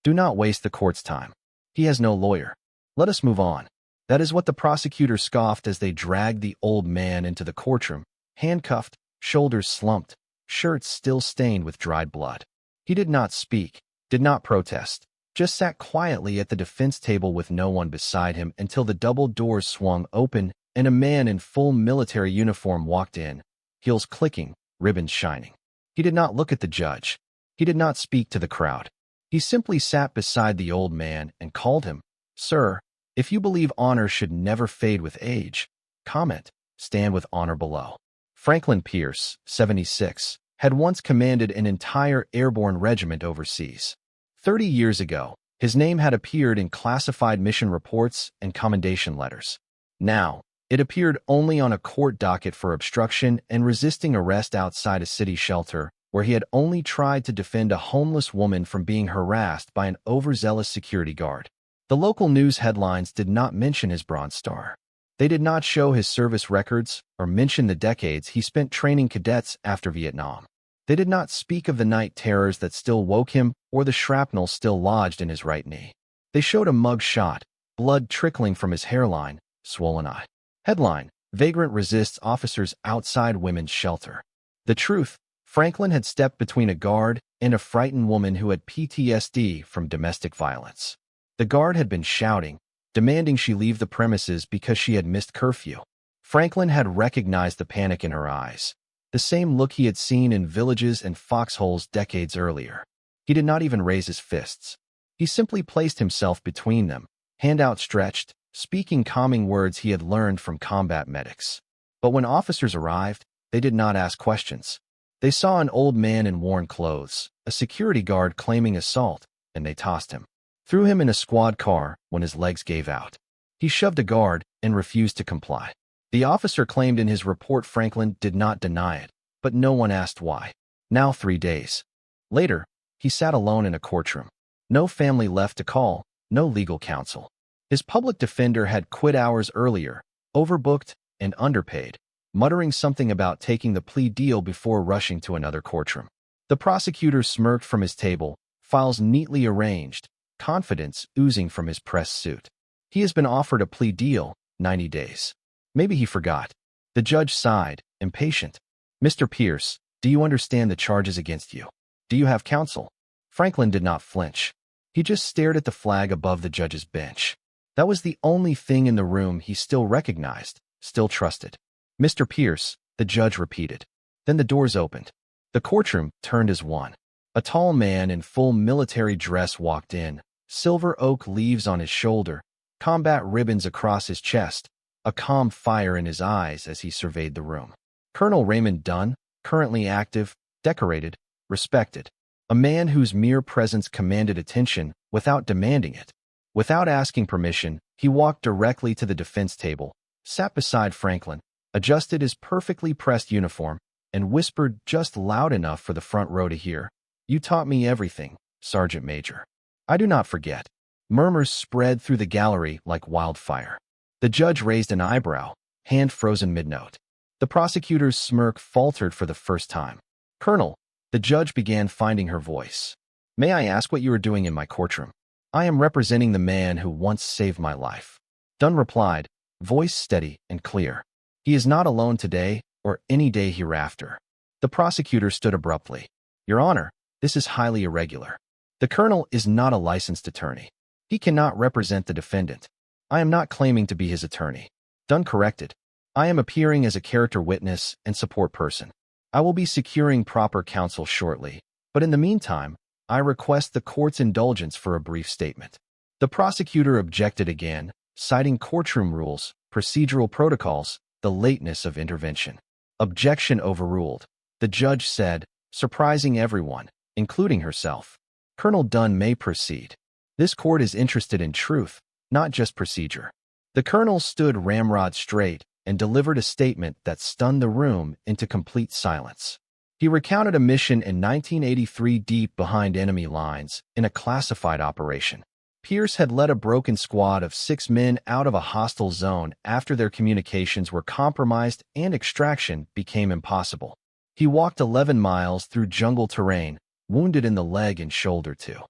Do not waste the court's time. He has no lawyer. Let us move on. That is what the prosecutor scoffed as they dragged the old man into the courtroom, handcuffed, shoulders slumped, shirt still stained with dried blood. He did not speak, did not protest, just sat quietly at the defense table with no one beside him until the double doors swung open and a man in full military uniform walked in, heels clicking, ribbons shining. He did not look at the judge. He did not speak to the crowd. He simply sat beside the old man and called him, "Sir, if you believe honor should never fade with age, comment, stand with honor below." Franklin Pierce, 76, had once commanded an entire airborne regiment overseas. 30 years ago, his name had appeared in classified mission reports and commendation letters. Now, it appeared only on a court docket for obstruction and resisting arrest outside a city shelter, where he had only tried to defend a homeless woman from being harassed by an overzealous security guard. The local news headlines did not mention his Bronze Star. They did not show his service records or mention the decades he spent training cadets after Vietnam. They did not speak of the night terrors that still woke him or the shrapnel still lodged in his right knee. They showed a mug shot, blood trickling from his hairline, swollen eye. Headline: Vagrant resists officers outside women's shelter. The truth: Franklin had stepped between a guard and a frightened woman who had PTSD from domestic violence. The guard had been shouting, demanding she leave the premises because she had missed curfew. Franklin had recognized the panic in her eyes, the same look he had seen in villages and foxholes decades earlier. He did not even raise his fists. He simply placed himself between them, hand outstretched, speaking calming words he had learned from combat medics. But when officers arrived, they did not ask questions. They saw an old man in worn clothes, a security guard claiming assault, and they tossed him. Threw him in a squad car when his legs gave out. He shoved a guard and refused to comply. The officer claimed in his report Franklin did not deny it, but no one asked why. Now 3 days later, he sat alone in a courtroom. No family left to call, no legal counsel. His public defender had quit hours earlier, overbooked and underpaid, muttering something about taking the plea deal before rushing to another courtroom. The prosecutor smirked from his table, files neatly arranged, confidence oozing from his press suit. He has been offered a plea deal, 90 days. Maybe he forgot. The judge sighed, impatient. "Mr. Pierce, do you understand the charges against you? Do you have counsel?" Franklin did not flinch. He just stared at the flag above the judge's bench. That was the only thing in the room he still recognized, still trusted. "Mr. Pierce," the judge repeated. Then the doors opened. The courtroom turned as one. A tall man in full military dress walked in, silver oak leaves on his shoulder, combat ribbons across his chest, a calm fire in his eyes as he surveyed the room. Colonel Raymond Dunn, currently active, decorated, respected. A man whose mere presence commanded attention without demanding it. Without asking permission, he walked directly to the defense table, sat beside Franklin, adjusted his perfectly pressed uniform, and whispered just loud enough for the front row to hear, "You taught me everything, Sergeant Major." "I do not forget." Murmurs spread through the gallery like wildfire. The judge raised an eyebrow, hand frozen mid-note. The prosecutor's smirk faltered for the first time. "Colonel," the judge began finding her voice. "May I ask what you are doing in my courtroom?" "I am representing the man who once saved my life." Dunn replied, voice steady and clear. "He is not alone today or any day hereafter." The prosecutor stood abruptly. "Your Honor, this is highly irregular. The colonel is not a licensed attorney. He cannot represent the defendant. I am not claiming to be his attorney." Dunn corrected. "I am appearing as a character witness and support person. I will be securing proper counsel shortly, but in the meantime, I request the court's indulgence for a brief statement." The prosecutor objected again, citing courtroom rules, procedural protocols, the lateness of intervention. Objection overruled. The judge said, surprising everyone, including herself, "Colonel Dunn may proceed. This court is interested in truth, not just procedure." The colonel stood ramrod straight and delivered a statement that stunned the room into complete silence. He recounted a mission in 1983 deep behind enemy lines in a classified operation. Pierce had led a broken squad of 6 men out of a hostile zone after their communications were compromised and extraction became impossible. He walked 11 miles through jungle terrain, wounded in the leg and shoulder too.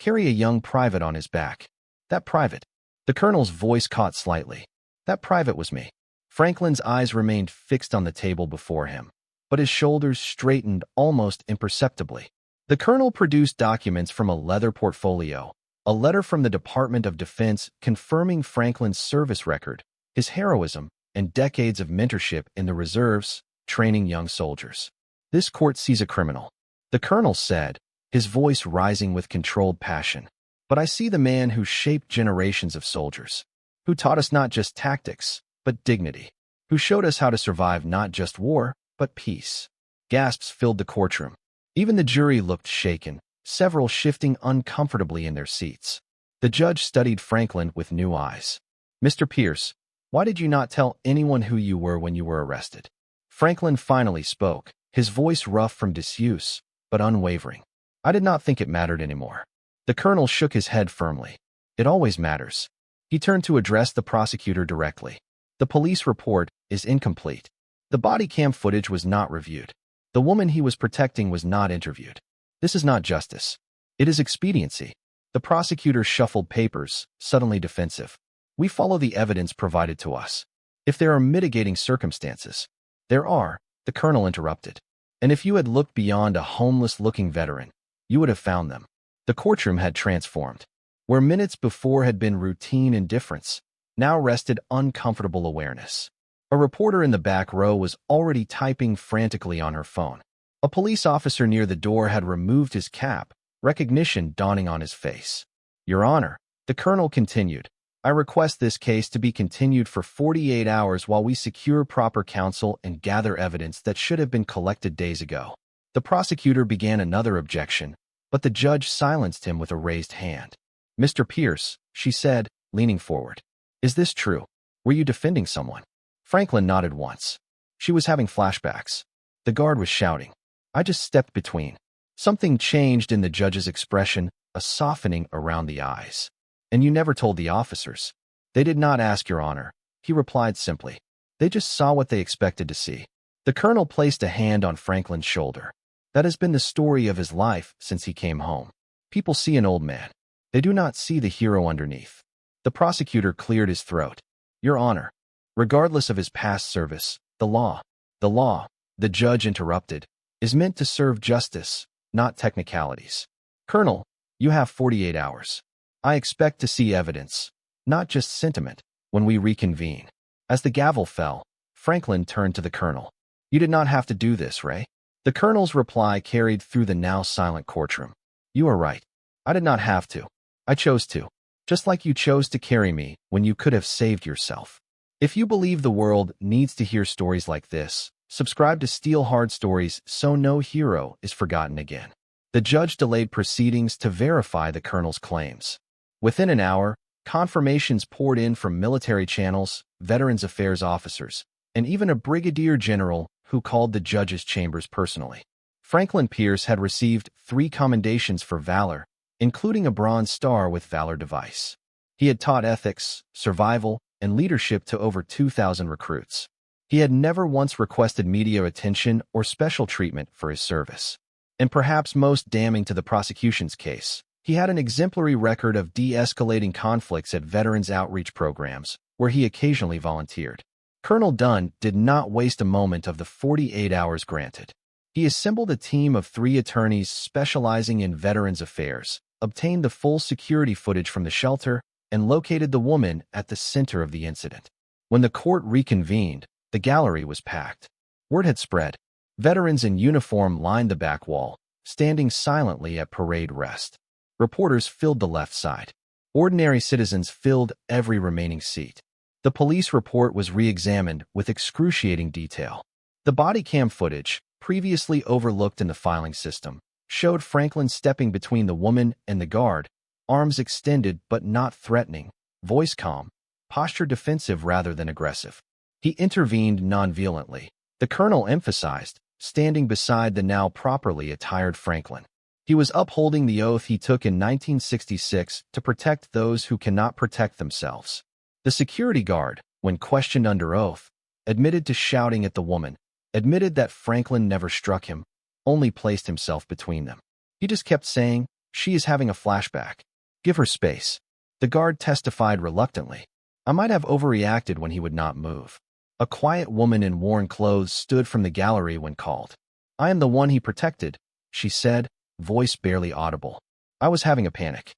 carry a young private on his back. That private. The colonel's voice caught slightly. That private was me. Franklin's eyes remained fixed on the table before him, but his shoulders straightened almost imperceptibly. The colonel produced documents from a leather portfolio, a letter from the Department of Defense confirming Franklin's service record, his heroism, and decades of mentorship in the reserves, training young soldiers. This court sees a criminal, the colonel said, his voice rising with controlled passion. But I see the man who shaped generations of soldiers, who taught us not just tactics, but dignity, who showed us how to survive not just war, but peace. Gasps filled the courtroom. Even the jury looked shaken, several shifting uncomfortably in their seats. The judge studied Franklin with new eyes. Mr. Pierce, why did you not tell anyone who you were when you were arrested? Franklin finally spoke, his voice rough from disuse, but unwavering. I did not think it mattered anymore. The colonel shook his head firmly. It always matters. He turned to address the prosecutor directly. The police report is incomplete. The body cam footage was not reviewed. The woman he was protecting was not interviewed. This is not justice. It is expediency. The prosecutor shuffled papers, suddenly defensive. We follow the evidence provided to us. If there are mitigating circumstances, there are, the colonel interrupted. And if you had looked beyond a homeless-looking veteran, you would have found them. The courtroom had transformed. Where minutes before had been routine indifference, now rested uncomfortable awareness. A reporter in the back row was already typing frantically on her phone. A police officer near the door had removed his cap, recognition dawning on his face. Your Honor, the colonel continued, I request this case to be continued for 48 hours while we secure proper counsel and gather evidence that should have been collected days ago. The prosecutor began another objection, but the judge silenced him with a raised hand. Mr. Pierce, she said, leaning forward. Is this true? Were you defending someone? Franklin nodded once. She was having flashbacks. The guard was shouting. I just stepped between. Something changed in the judge's expression, a softening around the eyes. And you never told the officers. They did not ask, Your Honor. He replied simply. They just saw what they expected to see. The colonel placed a hand on Franklin's shoulder. That has been the story of his life since he came home. People see an old man. They do not see the hero underneath. The prosecutor cleared his throat. Your Honor, regardless of his past service, the law, the judge interrupted, is meant to serve justice, not technicalities. Colonel, you have 48 hours. I expect to see evidence, not just sentiment, when we reconvene. As the gavel fell, Franklin turned to the colonel. You did not have to do this, Ray. The colonel's reply carried through the now silent courtroom. You are right. I did not have to. I chose to. Just like you chose to carry me when you could have saved yourself. If you believe the world needs to hear stories like this, subscribe to Steel Hard Stories so no hero is forgotten again. The judge delayed proceedings to verify the colonel's claims. Within an hour, confirmations poured in from military channels, Veterans Affairs officers, and even a brigadier general who called the judge's chambers personally. Franklin Pierce had received 3 commendations for valor, including a Bronze Star with Valor device. He had taught ethics, survival, and leadership to over 2,000 recruits. He had never once requested media attention or special treatment for his service. And perhaps most damning to the prosecution's case, he had an exemplary record of de-escalating conflicts at veterans outreach programs, where he occasionally volunteered. Colonel Dunn did not waste a moment of the 48 hours granted. He assembled a team of 3 attorneys specializing in veterans affairs, obtained the full security footage from the shelter, and located the woman at the center of the incident. When the court reconvened, the gallery was packed. Word had spread. Veterans in uniform lined the back wall, standing silently at parade rest. Reporters filled the left side. Ordinary citizens filled every remaining seat. The police report was re-examined with excruciating detail. The body cam footage, previously overlooked in the filing system, showed Franklin stepping between the woman and the guard, arms extended but not threatening, voice calm, posture defensive rather than aggressive. He intervened non-violently. The colonel emphasized, standing beside the now properly attired Franklin. He was upholding the oath he took in 1966 to protect those who cannot protect themselves. The security guard, when questioned under oath, admitted to shouting at the woman, admitted that Franklin never struck him, only placed himself between them. He just kept saying, She is having a flashback. Give her space. The guard testified reluctantly. I might have overreacted when he would not move. A quiet woman in worn clothes stood from the gallery when called. I am the one he protected, she said, voice barely audible. I was having a panic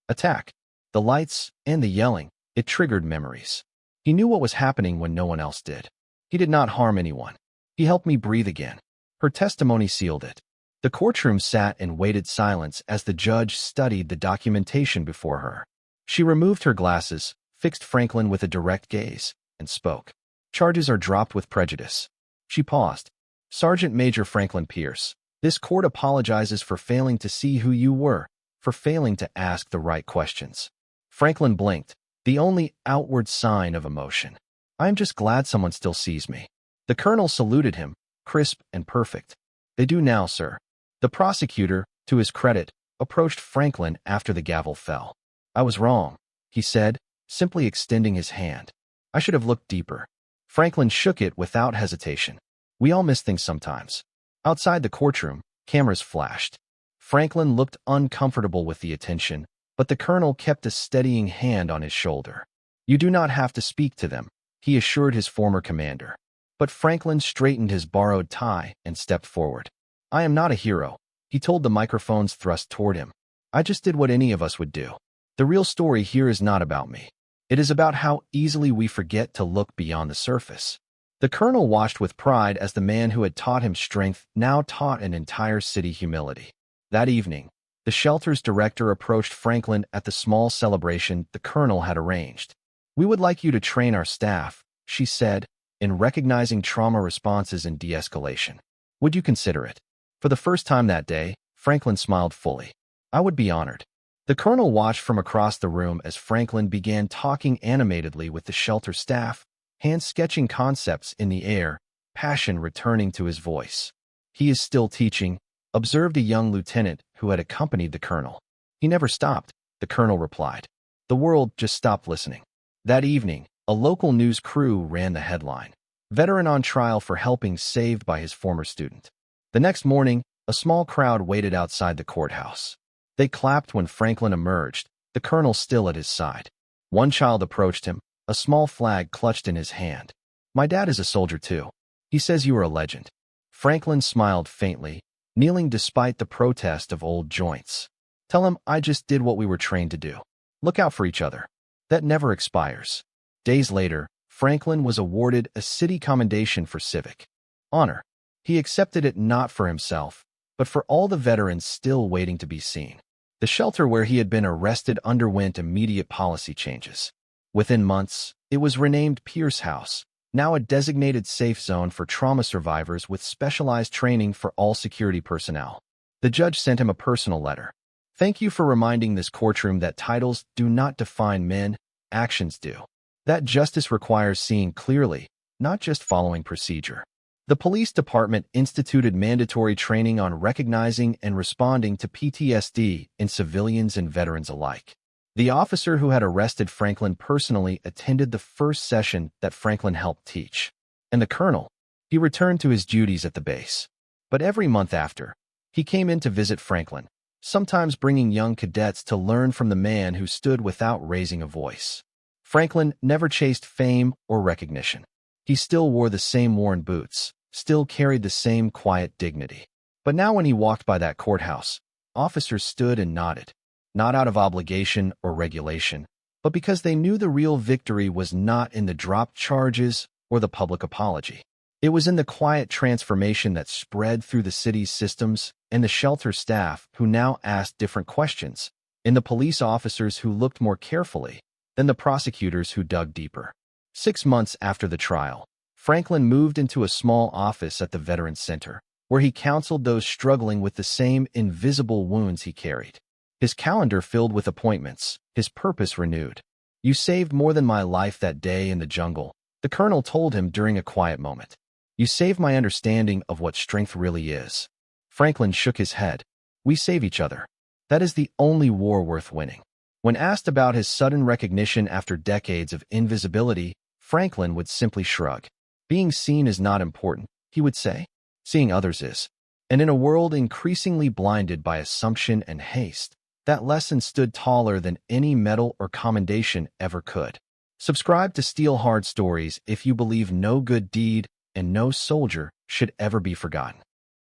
attack. The lights and the yelling, it triggered memories. He knew what was happening when no one else did. He did not harm anyone. He helped me breathe again. Her testimony sealed it. The courtroom sat in waited silence as the judge studied the documentation before her. She removed her glasses, fixed Franklin with a direct gaze, and spoke. Charges are dropped with prejudice. She paused. Sergeant Major Franklin Pierce, this court apologizes for failing to see who you were, for failing to ask the right questions. Franklin blinked, the only outward sign of emotion. I am just glad someone still sees me. The colonel saluted him, crisp and perfect. They do now, sir. The prosecutor, to his credit, approached Franklin after the gavel fell. I was wrong, he said, simply extending his hand. I should have looked deeper. Franklin shook it without hesitation. We all miss things sometimes. Outside the courtroom, cameras flashed. Franklin looked uncomfortable with the attention, but the colonel kept a steadying hand on his shoulder. You do not have to speak to them, he assured his former commander. But Franklin straightened his borrowed tie and stepped forward. I am not a hero, he told the microphones thrust toward him. I just did what any of us would do. The real story here is not about me. It is about how easily we forget to look beyond the surface. The colonel watched with pride as the man who had taught him strength now taught an entire city humility. That evening, the shelter's director approached Franklin at the small celebration the colonel had arranged. We would like you to train our staff, she said, in recognizing trauma responses and de-escalation. Would you consider it? For the first time that day, Franklin smiled fully. I would be honored. The colonel watched from across the room as Franklin began talking animatedly with the shelter staff, hands sketching concepts in the air, passion returning to his voice. He is still teaching, observed a young lieutenant who had accompanied the colonel. He never stopped, the colonel replied. The world just stopped listening. That evening, a local news crew ran the headline. Veteran on trial for helping saved by his former student. The next morning, a small crowd waited outside the courthouse. They clapped when Franklin emerged, the colonel still at his side. One child approached him, a small flag clutched in his hand. My dad is a soldier too. He says you are a legend. Franklin smiled faintly, kneeling despite the protest of old joints. Tell him I just did what we were trained to do. Look out for each other. That never expires. Days later, Franklin was awarded a city commendation for civic honor. He accepted it not for himself, but for all the veterans still waiting to be seen. The shelter where he had been arrested underwent immediate policy changes. Within months, it was renamed Pierce House, now a designated safe zone for trauma survivors with specialized training for all security personnel. The judge sent him a personal letter. Thank you for reminding this courtroom that titles do not define men, actions do. That justice requires seeing clearly, not just following procedure. The police department instituted mandatory training on recognizing and responding to PTSD in civilians and veterans alike. The officer who had arrested Franklin personally attended the first session that Franklin helped teach. And the colonel, he returned to his duties at the base. But every month after, he came in to visit Franklin, sometimes bringing young cadets to learn from the man who stood without raising a voice. Franklin never chased fame or recognition. He still wore the same worn boots, still carried the same quiet dignity. But now when he walked by that courthouse, officers stood and nodded, not out of obligation or regulation, but because they knew the real victory was not in the dropped charges or the public apology. It was in the quiet transformation that spread through the city's systems and the shelter staff who now asked different questions, in the police officers who looked more carefully, than the prosecutors who dug deeper. 6 months after the trial, Franklin moved into a small office at the Veterans Center, where he counseled those struggling with the same invisible wounds he carried. His calendar filled with appointments, his purpose renewed. You saved more than my life that day in the jungle, the colonel told him during a quiet moment. You saved my understanding of what strength really is. Franklin shook his head. We save each other. That is the only war worth winning. When asked about his sudden recognition after decades of invisibility, Franklin would simply shrug. Being seen is not important, he would say. Seeing others is. And in a world increasingly blinded by assumption and haste, That lesson stood taller than any medal or commendation ever could. Subscribe to Steel Hard Stories if you believe no good deed and no soldier should ever be forgotten.